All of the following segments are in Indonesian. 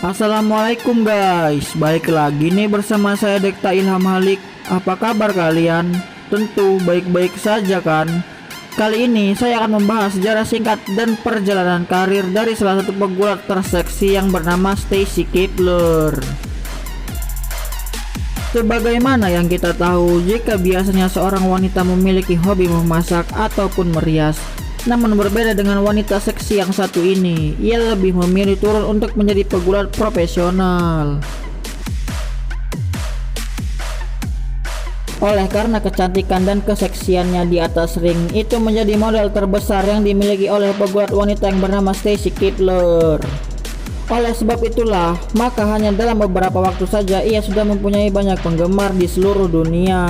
Assalamualaikum guys, balik lagi nih bersama saya Dekta Ilham Halik. Apa kabar kalian? Tentu baik-baik saja kan? Kali ini saya akan membahas sejarah singkat dan perjalanan karir dari salah satu pegulat terseksi yang bernama Stacy Keibler. Sebagaimana yang kita tahu, jika biasanya seorang wanita memiliki hobi memasak ataupun merias, namun berbeda dengan wanita seksi yang satu ini, ia lebih memilih turun untuk menjadi pegulat profesional. Oleh karena kecantikan dan keseksiannya di atas ring, itu menjadi modal terbesar yang dimiliki oleh pegulat wanita yang bernama Stacy Keibler. Oleh sebab itulah, maka hanya dalam beberapa waktu saja ia sudah mempunyai banyak penggemar di seluruh dunia.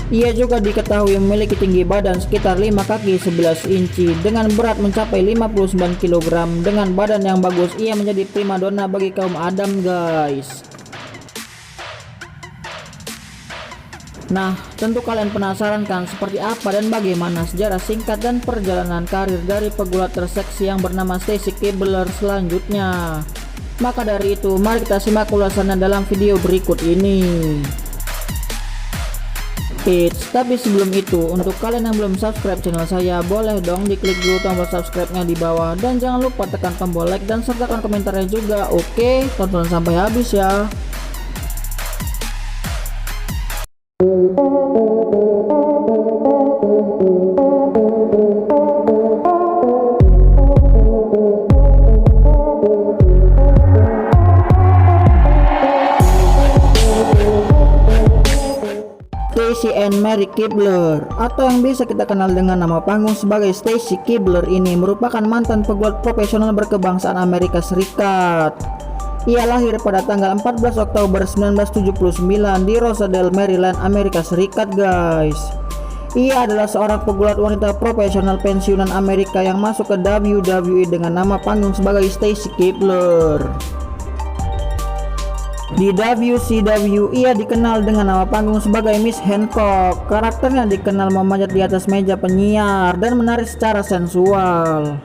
Ia juga diketahui memiliki tinggi badan sekitar 5 kaki 11 inci dengan berat mencapai 59 kg. Dengan badan yang bagus, ia menjadi primadona bagi kaum Adam guys. Nah, tentu kalian penasaran kan seperti apa dan bagaimana sejarah singkat dan perjalanan karir dari pegulat terseksi yang bernama Stacy Keibler selanjutnya. Maka dari itu, mari kita simak ulasannya dalam video berikut ini. Tapi sebelum itu, untuk kalian yang belum subscribe channel saya, boleh dong diklik dulu tombol subscribe-nya di bawah. Dan jangan lupa tekan tombol like dan sertakan komentarnya juga. Oke, tonton sampai habis ya. Stacy and Mary Keibler, atau yang bisa kita kenal dengan nama panggung sebagai Stacy Keibler, ini merupakan mantan pegulat profesional berkebangsaan Amerika Serikat. Ia lahir pada tanggal 14 Oktober 1979 di Rosedale, Maryland, Amerika Serikat guys. Ia adalah seorang pegulat wanita profesional pensiunan Amerika yang masuk ke WWE dengan nama panggung sebagai Stacy Keibler. Di WCW, ia dikenal dengan nama panggung sebagai Miss Hancock. Karakternya dikenal memanjat di atas meja penyiar dan menari secara sensual.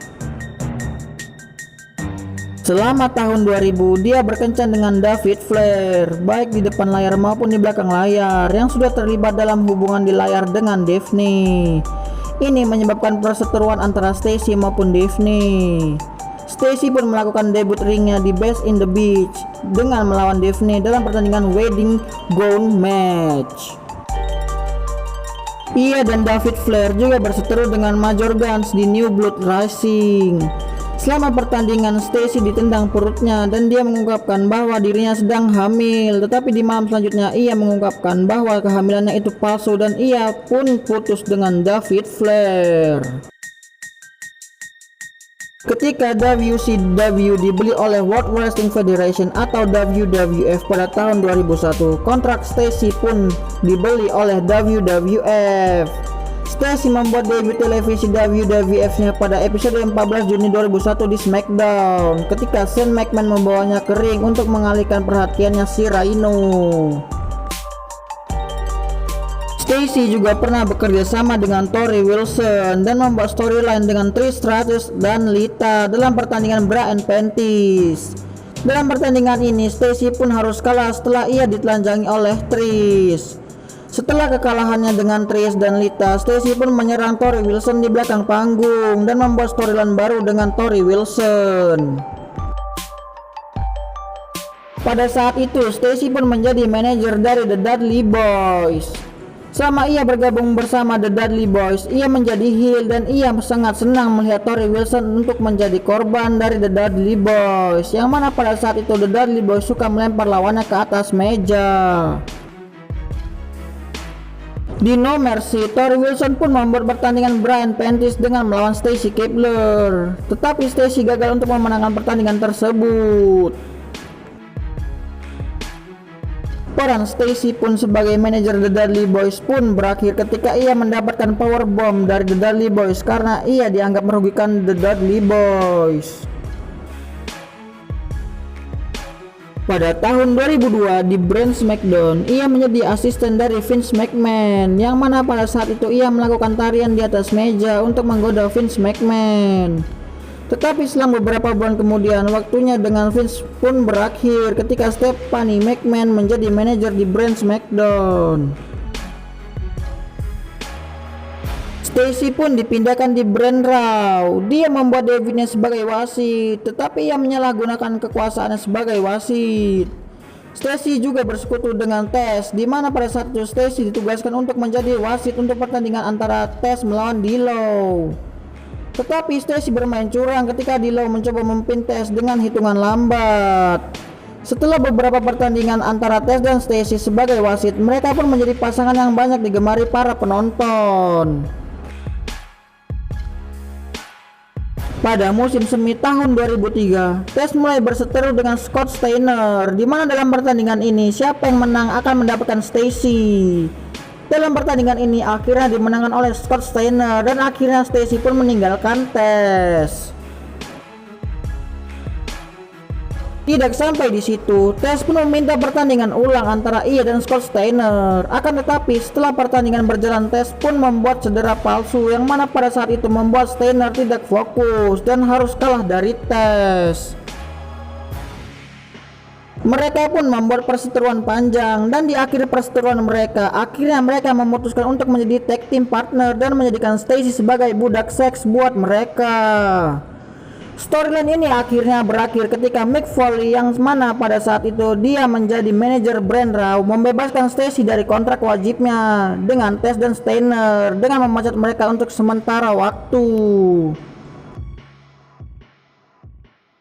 Selama tahun 2000, dia berkencan dengan David Flair, baik di depan layar maupun di belakang layar, yang sudah terlibat dalam hubungan di layar dengan Daphne. Ini menyebabkan perseteruan antara Stacy maupun Daphne. Stacy pun melakukan debut ringnya di Bash in the Beach dengan melawan Daphne dalam pertandingan wedding gown match. Ia dan David Flair juga berseteru dengan Major Guns di New Blood Rising. Selama pertandingan, Stacy ditendang perutnya dan dia mengungkapkan bahwa dirinya sedang hamil. Tetapi di malam selanjutnya ia mengungkapkan bahwa kehamilannya itu palsu dan ia pun putus dengan David Flair. Ketika WCW dibeli oleh World Wrestling Federation atau WWF pada tahun 2001, kontrak Stacy pun dibeli oleh WWF. Stacy membuat debut televisi WWF-nya pada episode 14 Juni 2001 di SmackDown, ketika Shane McMahon membawanya ke ring untuk mengalihkan perhatiannya si Rhino. Stacy juga pernah bekerja sama dengan Torrie Wilson dan membuat storyline dengan Trish Stratus dan Lita dalam pertandingan Bra and Panties. Dalam pertandingan ini, Stacy pun harus kalah setelah ia ditelanjangi oleh Trish. Setelah kekalahannya dengan Trish dan Lita, Stacy pun menyerang Torrie Wilson di belakang panggung dan membuat storyline baru dengan Torrie Wilson. Pada saat itu, Stacy pun menjadi manajer dari The Dudley Boys. Selama ia bergabung bersama The Dudley Boys, ia menjadi heel dan ia sangat senang melihat Torrie Wilson untuk menjadi korban dari The Dudley Boys, yang mana pada saat itu The Dudley Boys suka melempar lawannya ke atas meja. Di No Mercy, Torrie Wilson pun membuat pertandingan Bra and Panties dengan melawan Stacy Keibler, tetapi Stacy gagal untuk memenangkan pertandingan tersebut. Peran Stacy pun sebagai manajer The Dudley Boys pun berakhir ketika ia mendapatkan powerbomb dari The Dudley Boys karena ia dianggap merugikan The Dudley Boys. Pada tahun 2002 di brand SmackDown, ia menjadi asisten dari Vince McMahon, yang mana pada saat itu ia melakukan tarian di atas meja untuk menggoda Vince McMahon. Tetapi selang beberapa bulan kemudian, waktunya dengan Vince pun berakhir ketika Stephanie McMahon menjadi manajer di brand SmackDown. Stacy pun dipindahkan di brand Raw. Dia membuat Davina sebagai wasit, tetapi ia menyalahgunakan kekuasaannya sebagai wasit. Stacy juga bersekutu dengan Tess, di mana pada saat itu Stacy ditugaskan untuk menjadi wasit untuk pertandingan antara Tess melawan D'Lo. Tetapi Stacy bermain curang ketika D'Lo mencoba memimpin Tess dengan hitungan lambat. Setelah beberapa pertandingan antara Tess dan Stacy sebagai wasit, mereka pun menjadi pasangan yang banyak digemari para penonton. Pada musim semi tahun 2003, Tess mulai berseteru dengan Scott Steiner, di mana dalam pertandingan ini siapa yang menang akan mendapatkan Stacy. Dalam pertandingan ini akhirnya dimenangkan oleh Scott Steiner dan akhirnya Stacy pun meninggalkan Tess. Tidak sampai di situ, Tess pun meminta pertandingan ulang antara ia dan Scott Steiner. Akan tetapi setelah pertandingan berjalan, Tess pun membuat cedera palsu yang mana pada saat itu membuat Steiner tidak fokus dan harus kalah dari Tess. Mereka pun membuat perseteruan panjang dan di akhir perseteruan mereka, akhirnya mereka memutuskan untuk menjadi tag team partner dan menjadikan Stacy sebagai budak seks buat mereka. Storyline ini akhirnya berakhir ketika Mick Foley yang mana pada saat itu dia menjadi manajer brand Raw membebaskan Stacy dari kontrak wajibnya dengan Tess dan Steiner dengan memecat mereka untuk sementara waktu.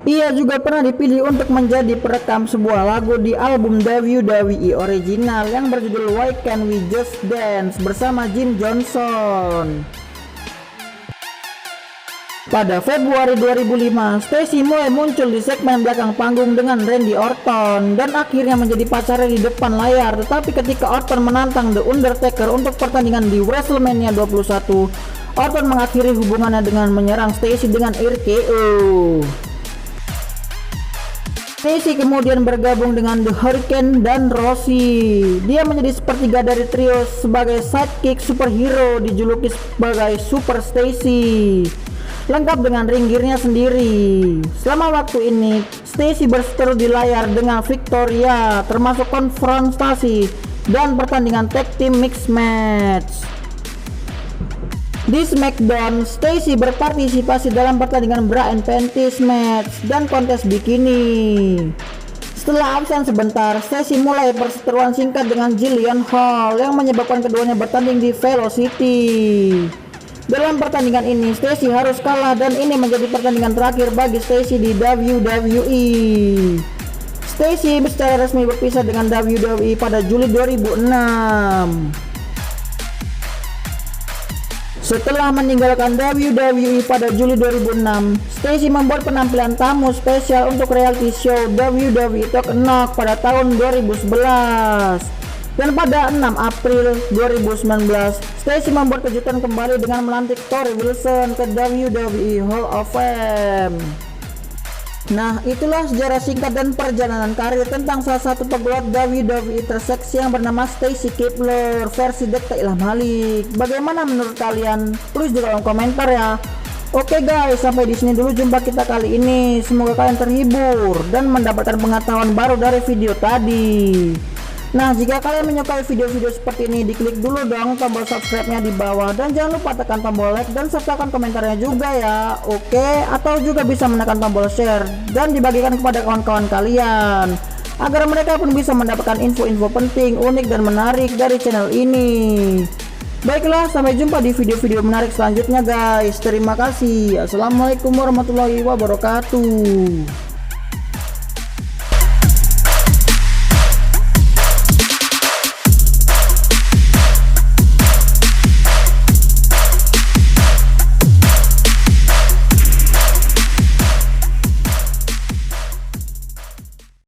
Ia juga pernah dipilih untuk menjadi perekam sebuah lagu di album WWE original yang berjudul Why Can't We Just Dance bersama Jim Johnson. Pada Februari 2005, Stacy mulai muncul di segmen belakang panggung dengan Randy Orton dan akhirnya menjadi pacarnya di depan layar. Tetapi ketika Orton menantang The Undertaker untuk pertandingan di WrestleMania 21, Orton mengakhiri hubungannya dengan menyerang Stacy dengan RKO. Stacy kemudian bergabung dengan The Hurricane dan Rosie. Dia menjadi sepertiga dari trio sebagai sidekick superhero dijuluki sebagai Super Stacy, lengkap dengan ring gear-nya sendiri. Selama waktu ini, Stacy berseteru di layar dengan Victoria, termasuk konfrontasi dan pertandingan tag team mixed match. Di SmackDown, Stacy berpartisipasi dalam pertandingan bra and panties match dan kontes bikini. Setelah absen sebentar, Stacy mulai perseteruan singkat dengan Jillian Hall yang menyebabkan keduanya bertanding di Velocity. Dalam pertandingan ini, Stacy harus kalah dan ini menjadi pertandingan terakhir bagi Stacy di WWE. Stacy secara resmi berpisah dengan WWE pada Juli 2006. Setelah meninggalkan WWE pada Juli 2006, Stacy membuat penampilan tamu spesial untuk reality show WWE Talk Knock pada tahun 2011. Dan pada 6 April 2019, Stacy membuat kejutan kembali dengan melantik Torrie Wilson ke WWE Hall of Fame. Nah, itulah sejarah singkat dan perjalanan karir tentang salah satu pegulat WWE terseksi yang bernama Stacy Keibler versi Dekta Ilham Malik. Bagaimana menurut kalian? Tulis di kolom komentar ya. Oke guys, sampai di sini dulu jumpa kita kali ini. Semoga kalian terhibur dan mendapatkan pengetahuan baru dari video tadi. Nah, jika kalian menyukai video-video seperti ini, diklik dulu dong tombol subscribe-nya di bawah dan jangan lupa tekan tombol like dan sertakan komentarnya juga ya. Oke, atau juga bisa menekan tombol share dan dibagikan kepada kawan-kawan kalian agar mereka pun bisa mendapatkan info-info penting, unik dan menarik dari channel ini. Baiklah, sampai jumpa di video-video menarik selanjutnya guys. Terima kasih. Assalamualaikum warahmatullahi wabarakatuh.